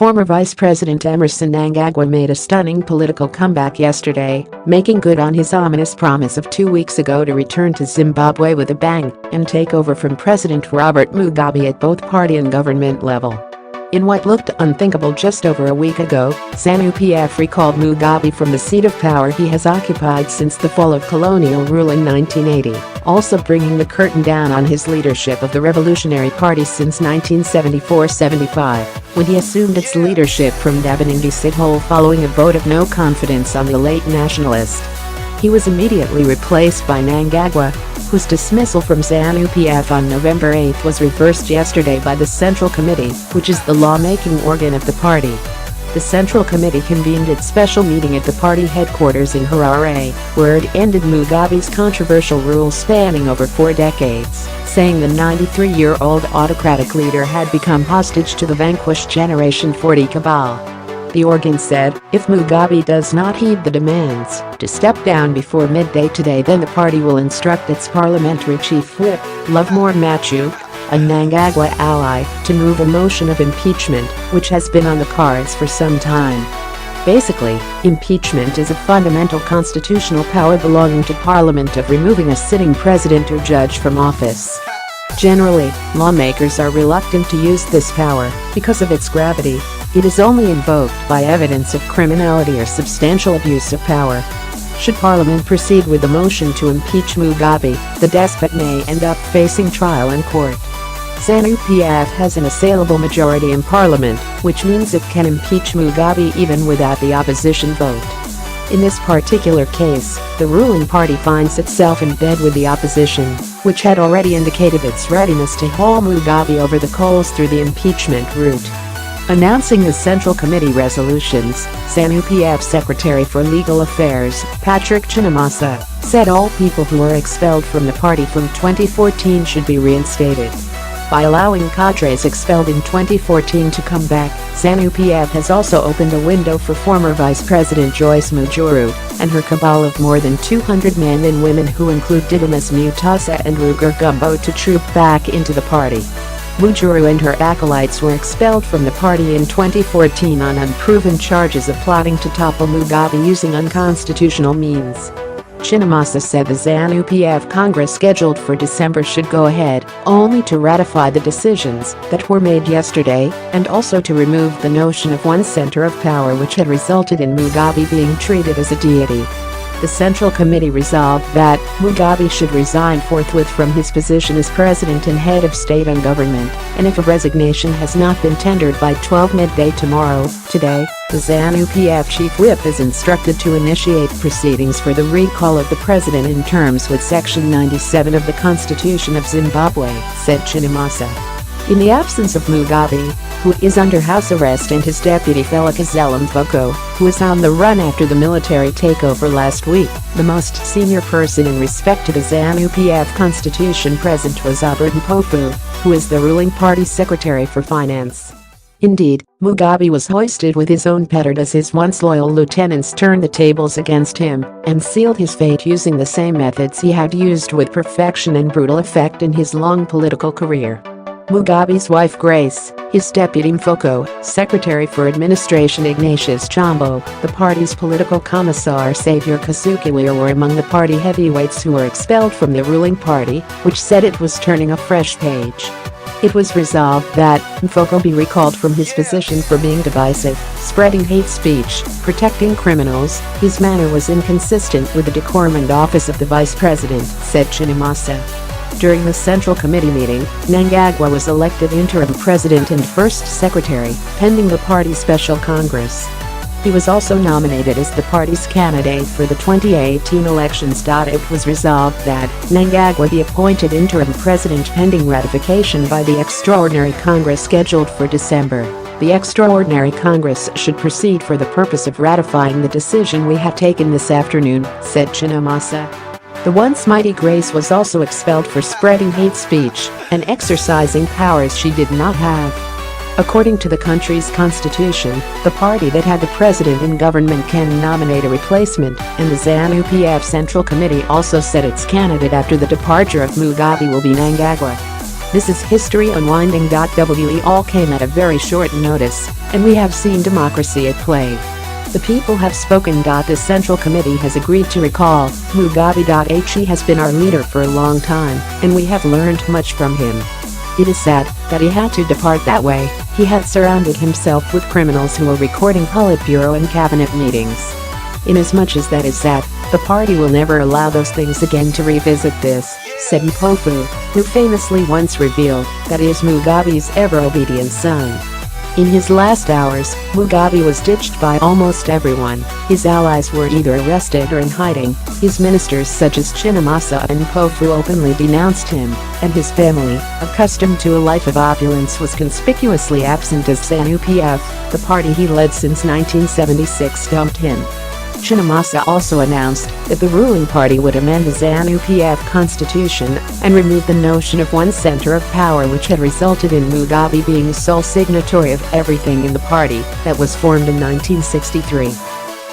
Former Vice President Emmerson Mnangagwa made a stunning political comeback yesterday, making good on his ominous promise of 2 weeks ago to return to Zimbabwe with a bang and take over from President Robert Mugabe at both party and government level. In what looked unthinkable just over a week ago, Zanu PF recalled Mugabe from the seat of power he has occupied since the fall of colonial rule in 1980, also bringing the curtain down on his leadership of the Revolutionary Party since 1974-75, when he assumed its leadership from Ndabaningi Sithole following a vote of no confidence on the late nationalist. He was immediately replaced by Mnangagwa, whose dismissal from Zanu PF on November 8 was reversed yesterday by the Central Committee, which is the lawmaking organ of the party. The Central Committee convened its special meeting at the party headquarters in Harare, where it ended Mugabe's controversial rule spanning over 4 decades, saying the 93-year-old autocratic leader had become hostage to the vanquished Generation 40 cabal. The organ said, if Mugabe does not heed the demands to step down before midday today, then the party will instruct its parliamentary chief whip, Lovemore Matuke, a Mnangagwa ally, to move a motion of impeachment, which has been on the cards for some time. Basically, impeachment is a fundamental constitutional power belonging to Parliament of removing a sitting president or judge from office. Generally, lawmakers are reluctant to use this power because of its gravity. It is only invoked by evidence of criminality or substantial abuse of power. Should Parliament proceed with the motion to impeach Mugabe, the despot may end up facing trial in court. Zanu PF has an assailable majority in Parliament, which means it can impeach Mugabe even without the opposition vote. In this particular case, the ruling party finds itself in bed with the opposition, which had already indicated its readiness to haul Mugabe over the coals through the impeachment route. Announcing the Central Committee resolutions, Zanu PF Secretary for Legal Affairs, Chinamasa, said all people who were expelled from the party from 2014 should be reinstated. By allowing cadres expelled in 2014 to come back, Zanu PF has also opened a window for former Vice President Joice Mujuru and her cabal of more than 200 men and women who include Emmerson Mnangagwa and Ruger Gumbo to troop back into the party. Mujuru and her acolytes were expelled from the party in 2014 on unproven charges of plotting to topple Mugabe using unconstitutional means. Chinamasa said the Zanu PF Congress scheduled for December should go ahead, only to ratify the decisions that were made yesterday, and also to remove the notion of one center of power which had resulted in Mugabe being treated as a deity. The Central Committee resolved that Mugabe should resign forthwith from his position as president and head of state and government, and if a resignation has not been tendered by 12 midday today, the Zanu PF chief whip is instructed to initiate proceedings for the recall of the president in terms with Section 97 of the Constitution of Zimbabwe, said Chinamasa. In the absence of Mugabe, who is under house arrest, and his deputy Felix Mfoko, who is on the run after the military takeover last week, the most senior person in respect to the Zanu PF constitution present was Robert Mugabe, who is the ruling party secretary for finance. Indeed, Mugabe was hoisted with his own petard as his once loyal lieutenants turned the tables against him and sealed his fate using the same methods he had used with perfection and brutal effect in his long political career. Mugabe's wife Grace, his deputy Mfoko, Secretary for Administration Ignatius Chombo, the party's political commissar Xavier Kazukiwira were among the party heavyweights who were expelled from the ruling party, which said it was turning a fresh page. It was resolved that Mfoko be recalled from his position for being divisive, spreading hate speech, protecting criminals. His manner was inconsistent with the decorum and office of the vice president, said Chinamasa. During the Central Committee meeting, Mnangagwa was elected interim president and first secretary, pending the party's special congress. He was also nominated as the party's candidate for the 2018 elections. It was resolved that Mnangagwa be appointed interim president pending ratification by the Extraordinary Congress scheduled for December. The Extraordinary Congress should proceed for the purpose of ratifying the decision we have taken this afternoon, said Chinamasa. The once mighty Grace was also expelled for spreading hate speech and exercising powers she did not have. According to the country's constitution, the party that had the president in government can nominate a replacement, and the Zanu PF Central Committee also said its candidate after the departure of Mugabe will be Mnangagwa. This is history unwinding. We all came at a very short notice, and we have seen democracy at play. The people have spoken. The Central Committee has agreed to recall Mugabe. He has been our leader for a long time, and we have learned much from him. It is sad that he had to depart that way. He had surrounded himself with criminals who were recording Politburo and cabinet meetings. Inasmuch as that is sad, the party will never allow those things again to revisit this, said Mpofu, who famously once revealed that he is Mugabe's ever-obedient son. In his last hours, Mugabe was ditched by almost everyone. His allies were either arrested or in hiding. His ministers such as Chinamasa and Mpofu openly denounced him, and his family, accustomed to a life of opulence, was conspicuously absent as Zanu PF, the party he led since 1976, dumped him. Chinamasa also announced that the ruling party would amend the Zanu PF constitution and remove the notion of one center of power, which had resulted in Mugabe being the sole signatory of everything in the party that was formed in 1963.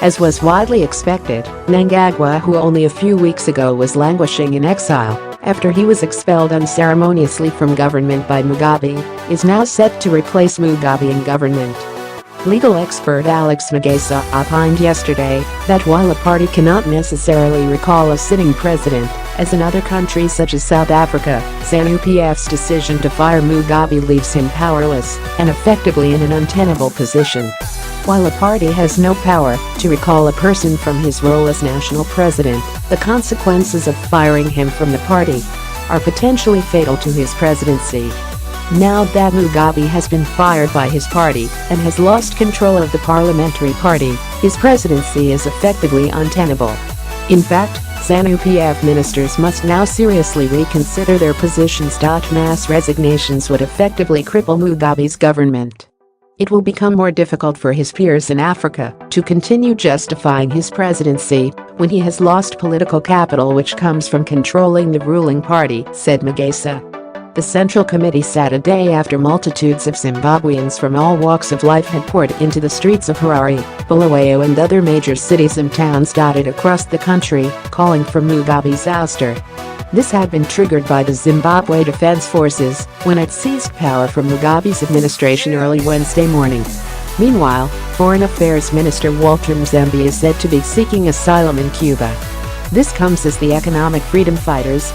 As was widely expected, Mnangagwa, who only a few weeks ago was languishing in exile after he was expelled unceremoniously from government by Mugabe, is now set to replace Mugabe in government. Legal expert Alex Magesa opined yesterday that while a party cannot necessarily recall a sitting president, as in other countries such as South Africa, Zanu PF's decision to fire Mugabe leaves him powerless and effectively in an untenable position. While a party has no power to recall a person from his role as national president, the consequences of firing him from the party are potentially fatal to his presidency. Now that Mugabe has been fired by his party and has lost control of the parliamentary party, his presidency is effectively untenable. In fact, Zanu PF ministers must now seriously reconsider their positions. Mass resignations would effectively cripple Mugabe's government. It will become more difficult for his peers in Africa to continue justifying his presidency when he has lost political capital which comes from controlling the ruling party, said Magesa. The Central Committee sat a day after multitudes of Zimbabweans from all walks of life had poured into the streets of Harare, Bulawayo and other major cities and towns dotted across the country, calling for Mugabe's ouster. This had been triggered by the Zimbabwe Defense Forces when it seized power from Mugabe's administration early Wednesday morning. Meanwhile, Foreign Affairs Minister Walter Mzambi is said to be seeking asylum in Cuba. This comes as the Economic Freedom Fighters,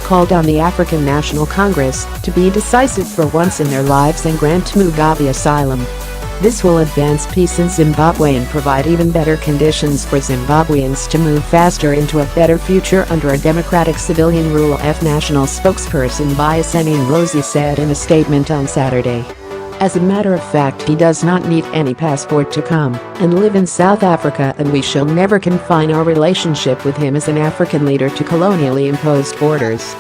called on the African National Congress to be decisive for once in their lives and grant Mugabe asylum. This will advance peace in Zimbabwe and provide even better conditions for Zimbabweans to move faster into a better future under a democratic civilian rule, national spokesperson Bayeseni Ngozi said in a statement on Saturday. As a matter of fact, he does not need any passport to come and live in South Africa, and we shall never confine our relationship with him as an African leader to colonially imposed borders.